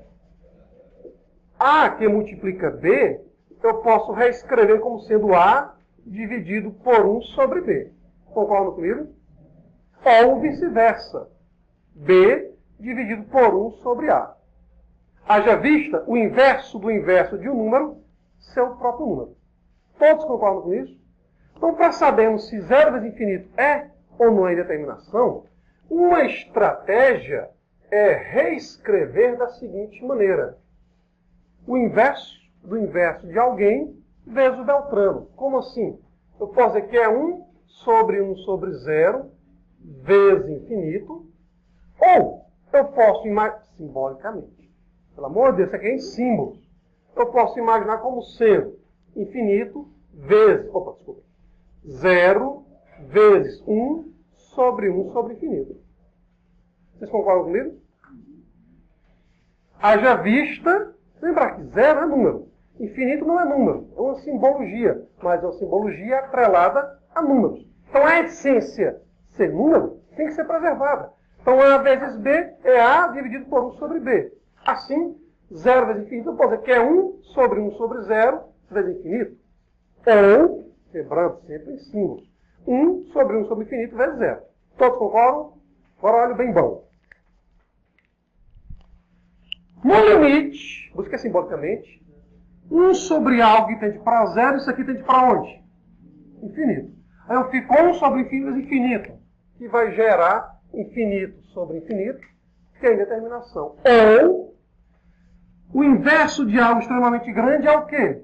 A que multiplica B, eu posso reescrever como sendo A dividido por 1 sobre B. Concordam comigo? Ou vice-versa. B dividido por 1 sobre A. Haja vista o inverso do inverso de um número, seu próprio número. Todos concordam com isso? Então, para sabermos se 0 vezes infinito é ou não é indeterminação, uma estratégia é reescrever da seguinte maneira. O inverso do inverso de alguém vezes o Beltrano. Como assim? Eu posso dizer que é 1 sobre 1 sobre 0 vezes infinito, ou eu posso imaginar, simbolicamente, pelo amor de Deus, isso aqui é em símbolos, eu posso imaginar como sendo infinito vezes, 0 vezes 1 sobre 1 sobre infinito. Vocês concordam comigo? Haja vista, lembrar que 0 é número. Infinito não é número, é uma simbologia, mas é uma simbologia atrelada a números. Então a essência ser número tem que ser preservada. Então A vezes B é A dividido por 1 sobre B. Assim, 0 vezes infinito, eu posso dizer que é 1 sobre 0 vezes infinito. Ou, lembrando sempre em símbolos, 1 sobre infinito vezes 0. Todos concordam? Agora olha bem bom. No limite, busca simbolicamente, 1 sobre algo que tende para zero, isso aqui tende para onde? Infinito. Aí eu fico 1 sobre infinito vezes infinito, que vai gerar infinito sobre infinito, que é indeterminação. Ou, o inverso de algo extremamente grande é o quê?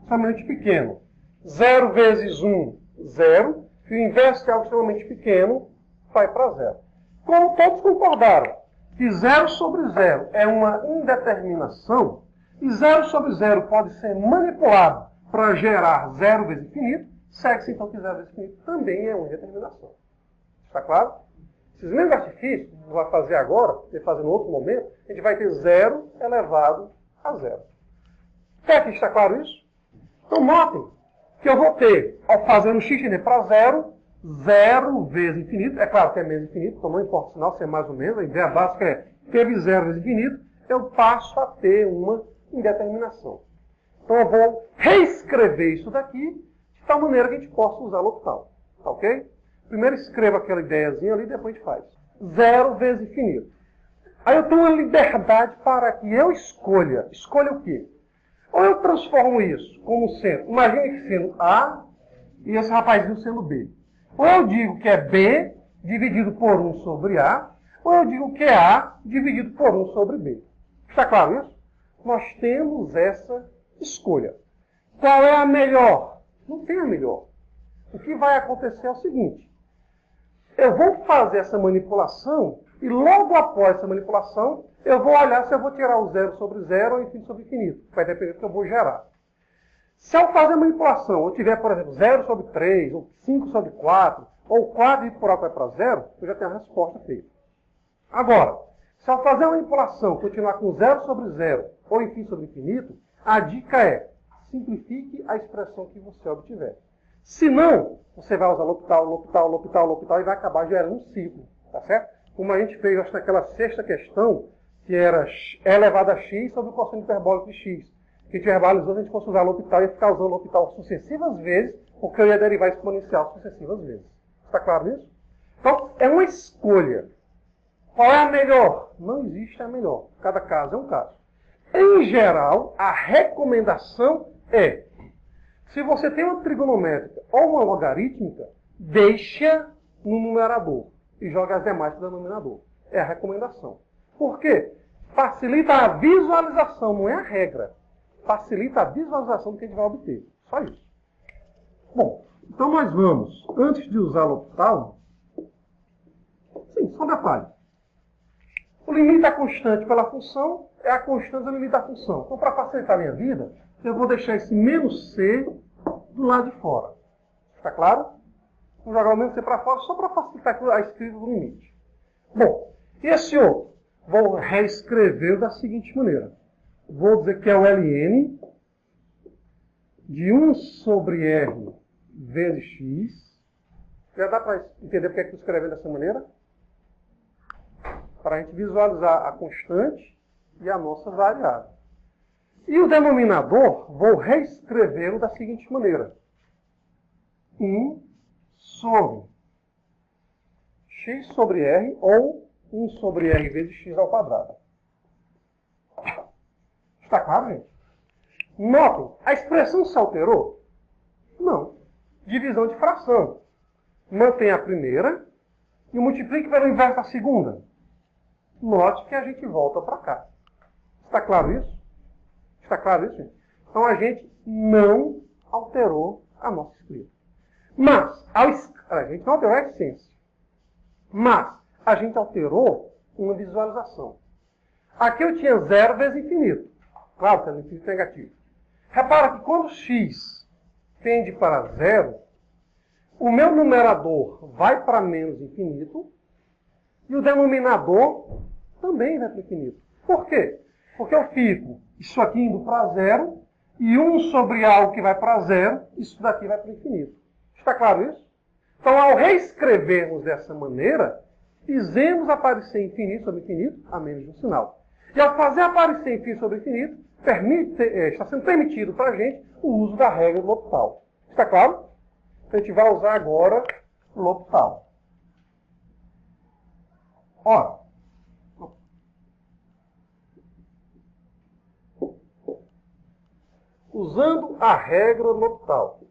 Extremamente pequeno. 0 vezes 1, 0. E o inverso de algo extremamente pequeno vai para zero. Como todos concordaram que 0 sobre 0 é uma indeterminação, e 0 sobre 0 pode ser manipulado para gerar 0 vezes infinito, segue-se então que 0 vezes infinito também é uma indeterminação. Está claro? Esses mesmos artifícios, que a gente vai fazer agora, vai fazer em outro momento, a gente vai ter 0 elevado a 0. Até aqui está claro isso? Então notem que eu vou ter, ao fazer um x tender para 0, 0 vezes infinito. É claro que é menos infinito, então não importa o sinal, se é mais ou menos. A ideia básica é, teve 0 vezes infinito, eu passo a ter uma indeterminação. Então eu vou reescrever isso daqui, de tal maneira que a gente possa usar L'Hopital. Tá ok? Primeiro escreva aquela ideiazinha ali, depois a gente faz. 0 vezes infinito. Aí eu tenho uma liberdade para que eu escolha. Escolha o quê? Ou eu transformo isso como sendo, imagine que sendo A e esse rapazinho sendo B. Ou eu digo que é B dividido por 1 sobre A, ou eu digo que é A dividido por 1 sobre B. Está claro isso? Nós temos essa escolha. Qual é a melhor? Não tem a melhor. O que vai acontecer é o seguinte. Eu vou fazer essa manipulação e logo após essa manipulação eu vou olhar se eu vou tirar o 0 sobre 0 ou infinito sobre infinito. Vai depender do que eu vou gerar. Se eu fazer a manipulação, eu tiver, por exemplo, 0 sobre 3, ou 5 sobre 4, ou 4 dividido por A vai para 0, eu já tenho a resposta feita. Agora, se eu fazer a manipulação continuar com 0 sobre 0, ou infinito sobre infinito, a dica é, simplifique a expressão que você obtiver. Se não, você vai usar L'Hopital, L'Hopital, L'Hopital, L'Hopital, e vai acabar gerando um ciclo, tá certo? Como a gente fez, acho, naquela sexta questão, que era E elevado a x sobre o cosseno hiperbólico de x. Que a gente verbalizou, se a gente fosse usar L'Hopital, ia ficar usando L'Hopital sucessivas vezes, porque eu ia derivar exponencial sucessivas vezes. Está claro nisso? Então, é uma escolha. Qual é a melhor? Não existe a melhor. Cada caso é um caso. Em geral, a recomendação é, se você tem uma trigonométrica ou uma logarítmica, deixa no numerador e joga as demais para o denominador. É a recomendação. Por quê? Facilita a visualização, não é a regra. Facilita a visualização do que a gente vai obter. Só isso. Bom, então nós vamos, antes de usar L'Hopital, sim, só um detalhe. O limite da constante pela função é a constante do limite da função. Então, para facilitar a minha vida, eu vou deixar esse menos c do lado de fora. Está claro? Vou jogar o menos c para fora só para facilitar a escrita do limite. Bom, e esse outro? Vou reescrever da seguinte maneira. Vou dizer que é o ln de 1 sobre r vezes x. Já dá para entender porque é que eu estou escrevendo dessa maneira? Para a gente visualizar a constante e a nossa variável. E o denominador, vou reescrevê-lo da seguinte maneira. 1 sobre x sobre r, ou 1 sobre r vezes x ao quadrado. Está claro, gente? Notem, a expressão se alterou? Não. Divisão de fração. Mantém a primeira e multiplique pelo inverso da segunda. Note que a gente volta para cá. Está claro isso? Está claro isso, gente? Então a gente não alterou a nossa escrita. Mas, a gente não alterou a essência. Mas, a gente alterou uma visualização. Aqui eu tinha 0 vezes infinito. Claro, sendo infinito negativo. Repara que quando x tende para 0, o meu numerador vai para menos infinito e o denominador também vai para infinito. Por quê? Porque eu fico isso aqui indo para 0 e 1 sobre algo que vai para 0, isso daqui vai para o infinito. Está claro isso? Então, ao reescrevermos dessa maneira, fizemos aparecer infinito sobre infinito a menos de um sinal. E ao fazer aparecer infinito sobre infinito, está sendo permitido para a gente o uso da regra do L'Hopital. Está claro? Então, a gente vai usar agora o L'Hopital. Ora, usando a regra L'Hopital.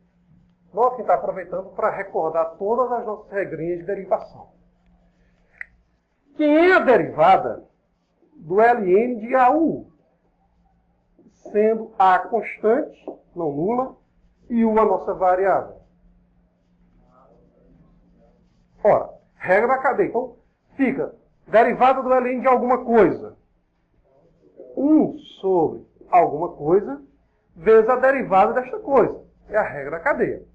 Nós que está aproveitando para recordar todas as nossas regrinhas de derivação. Quem é a derivada do ln de AU? Sendo A constante, não nula, e U a nossa variável. Ora, regra da cadeia. Então, fica derivada do ln de alguma coisa. 1 sobre alguma coisa vezes a derivada desta coisa. É a regra da cadeia.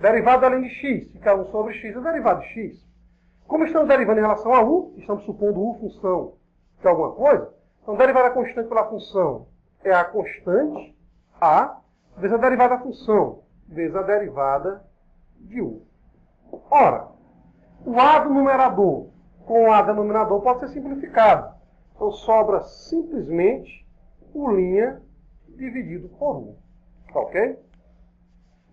Derivada do ln de x, fica 1 sobre x, é derivada de x. Como estamos derivando em relação a u, estamos supondo u função de alguma coisa, então derivada constante pela função é a constante a vezes a derivada da função, vezes a derivada de u. Ora, o a do numerador com o a do denominador pode ser simplificado. Então sobra simplesmente o linha dividido por u. Tá ok?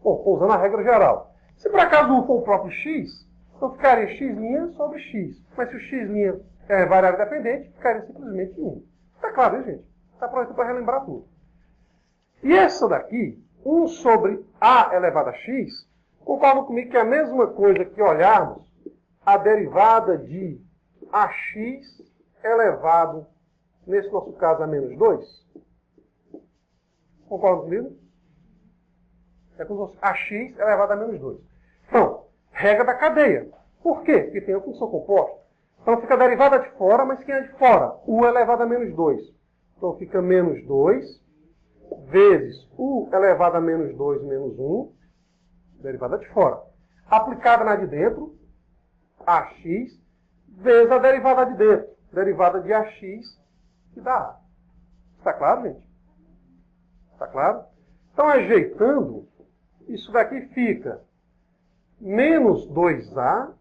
Bom, estou usando a regra geral. Se por acaso u for o próprio x, então ficaria x' sobre x. Mas se o x' é variável dependente, ficaria simplesmente 1. Está claro, hein, gente? Está pronto para relembrar tudo. E essa daqui, 1 sobre a elevado a x, concordam comigo que é a mesma coisa que olharmos a derivada de ax elevado, nesse nosso caso, a menos 2? Concordam comigo? É como se fosse ax elevado a menos 2. Então, regra da cadeia. Por quê? Porque tem a função composta. Então fica a derivada de fora, mas quem é de fora? U elevado a menos 2. Então fica menos 2 vezes U elevado a menos 2 menos 1, derivada de fora. Aplicada na de dentro, AX, vezes a derivada de dentro, derivada de AX, que dá A. Está claro, gente? Está claro? Então, ajeitando, isso daqui fica menos 2A,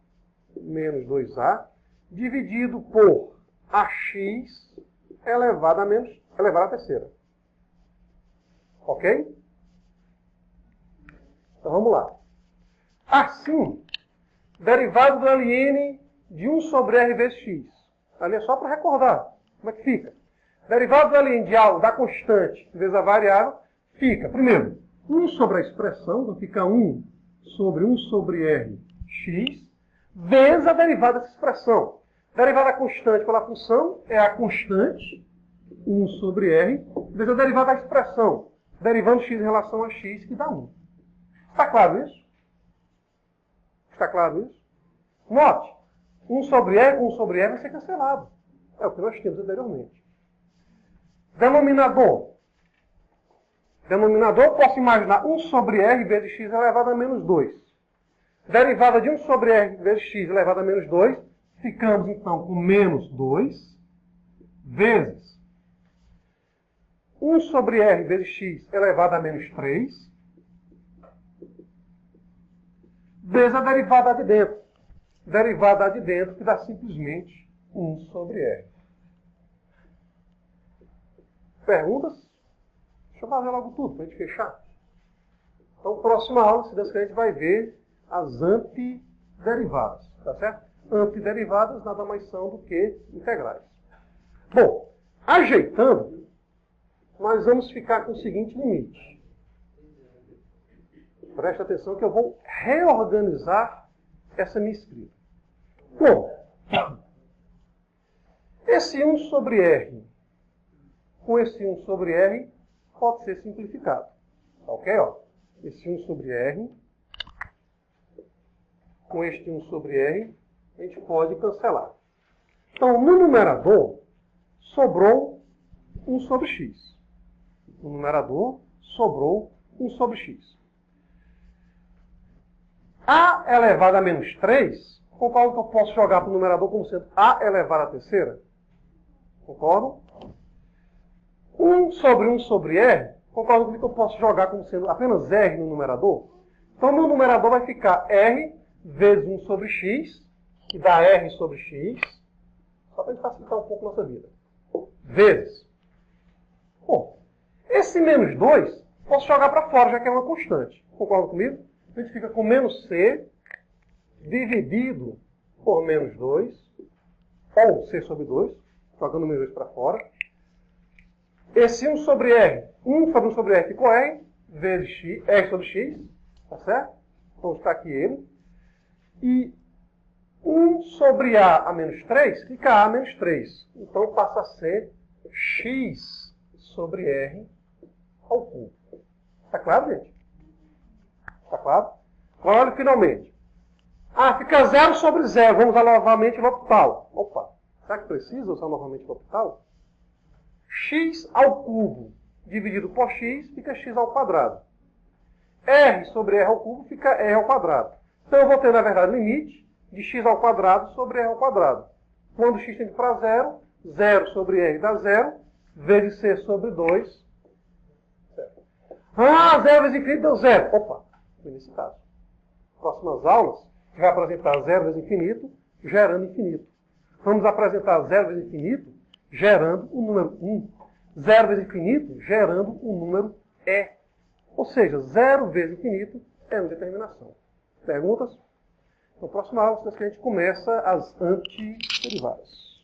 dividido por AX elevado a terceira. Ok? Então vamos lá. Assim, derivado do ln de 1 sobre r vezes x. Ali é só para recordar. Como é que fica? Derivado do ln de algo da constante vezes a variável, fica, primeiro, 1 sobre a expressão, então fica 1 sobre r x, vezes a derivada dessa expressão. Derivada constante pela função é a constante, 1 sobre r, vezes a derivada da expressão, derivando x em relação a x, que dá 1. Está claro isso? Está claro isso? Note, 1 sobre r com 1 sobre r vai ser cancelado. É o que nós temos anteriormente. Denominador. Denominador, posso imaginar 1 sobre r vezes x elevado a menos 2. Derivada de 1 sobre r vezes x elevado a menos 2, ficamos então com menos 2 vezes 1 sobre r vezes x elevado a menos 3, vezes a derivada de dentro. Derivada de dentro que dá simplesmente 1 sobre r. Perguntas? Deixa eu fazer logo tudo para a gente fechar. Então, próxima aula, se Deus quiser, a gente vai ver as antiderivadas. Tá certo? Antiderivadas nada mais são do que integrais. Bom, ajeitando, nós vamos ficar com o seguinte limite. Presta atenção que eu vou reorganizar essa minha escrita. Bom, esse 1 sobre r com esse 1 sobre r pode ser simplificado. Ok? Ó? Esse 1 sobre r com este 1 sobre r a gente pode cancelar. Então, no numerador, sobrou 1 sobre x. No numerador, sobrou 1 sobre x. A elevado a menos 3, concordo que eu posso jogar para o numerador como sendo a elevado a terceira? Concordo? 1 sobre r, concordo comigo que eu posso jogar como sendo apenas r no numerador? Então, meu numerador vai ficar r vezes 1 sobre x, que dá r sobre x, só para a gente facilitar um pouco a nossa vida. Vezes. Bom, esse menos 2, posso jogar para fora, já que é uma constante. Concorda comigo? A gente fica com menos c dividido por menos 2, ou c sobre 2, jogando o menos 2 para fora. Esse 1 sobre r, 1 sobre 1 sobre r ficou r, vezes x, r sobre x, tá certo? Vamos buscar aqui ele. E 1 sobre a menos 3 fica a menos 3. Então passa a ser x sobre r ao cubo. Tá claro, gente? Tá claro? Agora olha finalmente. Ah, fica 0 sobre 0. Vamos usar novamente o L'Hopital. Opa, será que precisa usar novamente o L'Hopital? X ao cubo dividido por x fica x ao quadrado. R sobre r ao cubo fica r ao quadrado. Então eu vou ter, na verdade, limite de x ao quadrado sobre r ao quadrado. Quando x tende para 0, 0 sobre r dá 0, vezes c sobre 2. Certo. Ah, 0 vezes infinito deu 0. Opa, foi nesse caso. Próximas aulas, a gente vai apresentar 0 vezes infinito, gerando infinito. Vamos apresentar 0 vezes infinito, gerando o número 1. 0 vezes infinito, gerando o número e. Ou seja, 0 vezes infinito é uma determinação. Perguntas? Na próxima aula, a gente começa as antiderivadas.